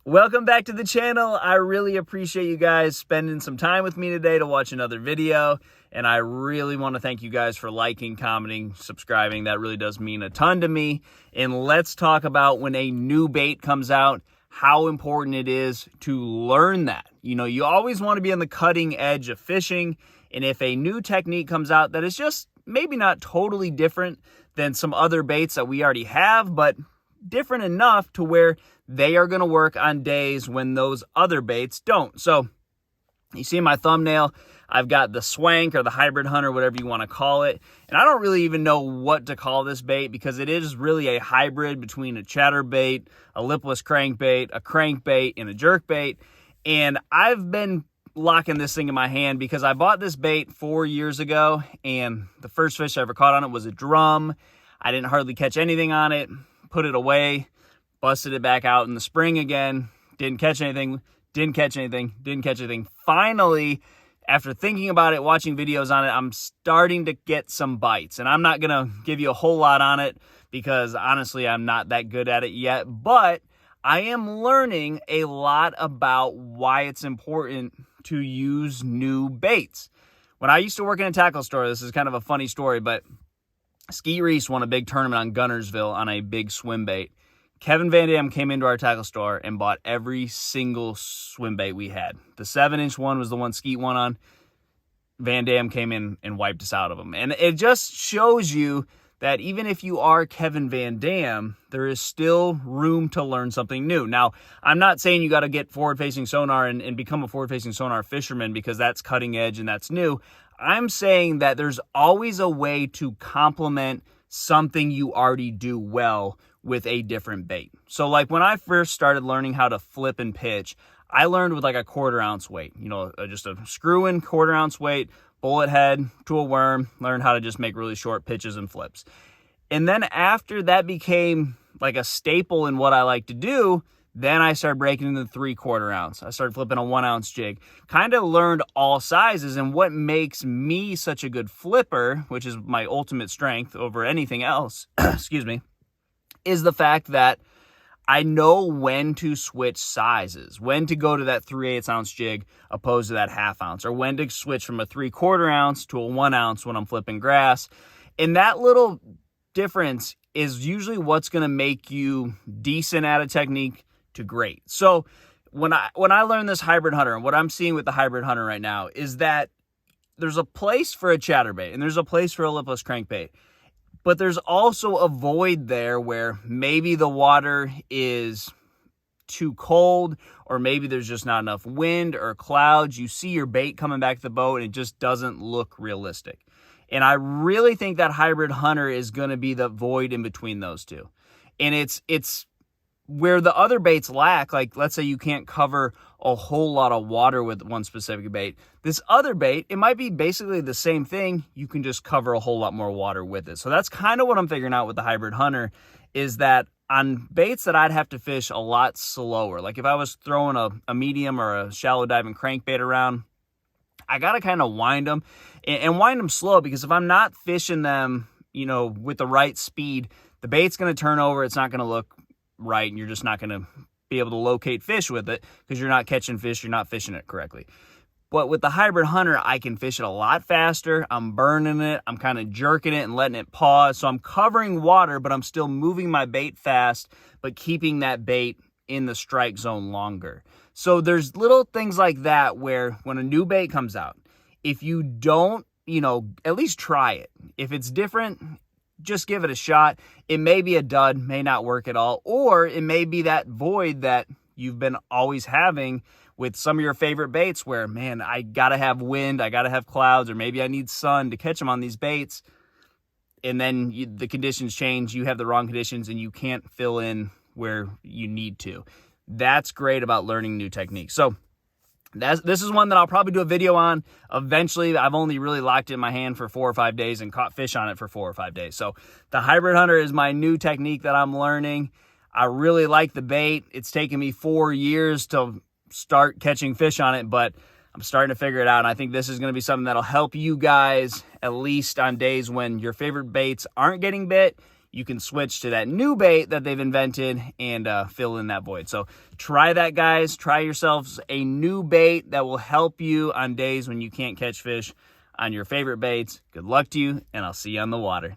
Welcome back to the channel. I really appreciate you guys spending some time with me today to watch another video. And I really want to thank you guys for liking, commenting, subscribing. That really does mean a ton to me. And let's talk about when a new bait comes out, how important it is to learn that. You know, you always want to be on the cutting edge of fishing. And if a new technique comes out that is just maybe not totally different than some other baits that we already have, but different enough to where they are going to work on days when those other baits don't. So you see my thumbnail, I've got the Swank or the Hybrid Hunter, whatever you want to call it. And I don't really even know what to call this bait because it is really a hybrid between a chatterbait, a lipless crankbait, a crankbait, and a jerkbait. And I've been locking this thing in my hand because I bought this bait 4 years ago, and the first fish I ever caught on it was a drum. I didn't hardly catch anything on it, put it away, busted it back out in the spring again, didn't catch anything. Finally, after thinking about it, watching videos on it, I'm starting to get some bites. And I'm not going to give you a whole lot on it because honestly, I'm not that good at it yet. But I am learning a lot about why it's important to use new baits. When I used to work in a tackle store, this is kind of a funny story, but Skeet Reese won a big tournament on Gunnersville on a big swim bait. Kevin Van Dam came into our tackle store and bought every single swim bait we had. The 7-inch one was the one Skeet won on. Van Dam came in and wiped us out of them. And it just shows you that even if you are Kevin Van Dam, there is still room to learn something new. Now, I'm not saying you got to get forward-facing sonar and become a forward-facing sonar fisherman because that's cutting edge and that's new. I'm saying that there's always a way to complement something you already do well with a different bait. So like when I first started learning how to flip and pitch, I learned with like a 1/4 ounce weight, you know, just a screw-in 1/4 ounce weight, bullet head to a worm, learned how to just make really short pitches and flips. And then after that became like a staple in what I like to do, then I started breaking into the 3/4 ounce. I started flipping a 1 ounce jig, kind of learned all sizes. And what makes me such a good flipper, which is my ultimate strength over anything else, excuse me, is the fact that I know when to switch sizes, when to go to that 3/8 ounce jig opposed to that 1/2 ounce, or when to switch from a 3/4 ounce to a 1 ounce when I'm flipping grass. And that little difference is usually what's going to make you decent at a technique to great. So when I learned this Hybrid Hunter, and what I'm seeing with the Hybrid Hunter right now is that there's a place for a chatterbait and there's a place for a lipless crankbait. But there's also a void there where maybe the water is too cold, or maybe there's just not enough wind or clouds. You see your bait coming back to the boat and it just doesn't look realistic. And I really think that Hybrid Hunter is going to be the void in between those two. And it's where the other baits lack. Like, let's say you can't cover a whole lot of water with one specific bait. This other bait, it might be basically the same thing. You can just cover a whole lot more water with it. So that's kind of what I'm figuring out with the Hybrid Hunter, is that on baits that I'd have to fish a lot slower, like if I was throwing a medium or a shallow diving crankbait around, I got to kind of wind them and wind them slow, because if I'm not fishing them, you know, with the right speed, the bait's going to turn over. It's not going to look right, and you're just not going to be able to locate fish with it because you're not catching fish, you're not fishing it correctly. But with the Hybrid Hunter, I can fish it a lot faster. I'm burning it, I'm kind of jerking it and letting it pause. So I'm covering water, but I'm still moving my bait fast, but keeping that bait in the strike zone longer. So there's little things like that where when a new bait comes out, if you don't, you know, at least try it. If it's different, just give it a shot. It may be a dud, may not work at all, or it may be that void that you've been always having with some of your favorite baits where, man, I got to have wind, I got to have clouds, or maybe I need sun to catch them on these baits. And then the conditions change, you have the wrong conditions, and you can't fill in where you need to. That's great about learning new techniques. So this is one that I'll probably do a video on eventually. I've only really locked it in my hand for 4 or 5 days and caught fish on it for 4 or 5 days. So the Hybrid Hunter is my new technique that I'm learning. I really like the bait. It's taken me 4 years to start catching fish on it, but I'm starting to figure it out. And I think this is going to be something that'll help you guys, at least on days when your favorite baits aren't getting bit. you can switch to that new bait that they've invented and fill in that void. So try that, guys. Try yourselves a new bait that will help you on days when you can't catch fish on your favorite baits. Good luck to you, and I'll see you on the water.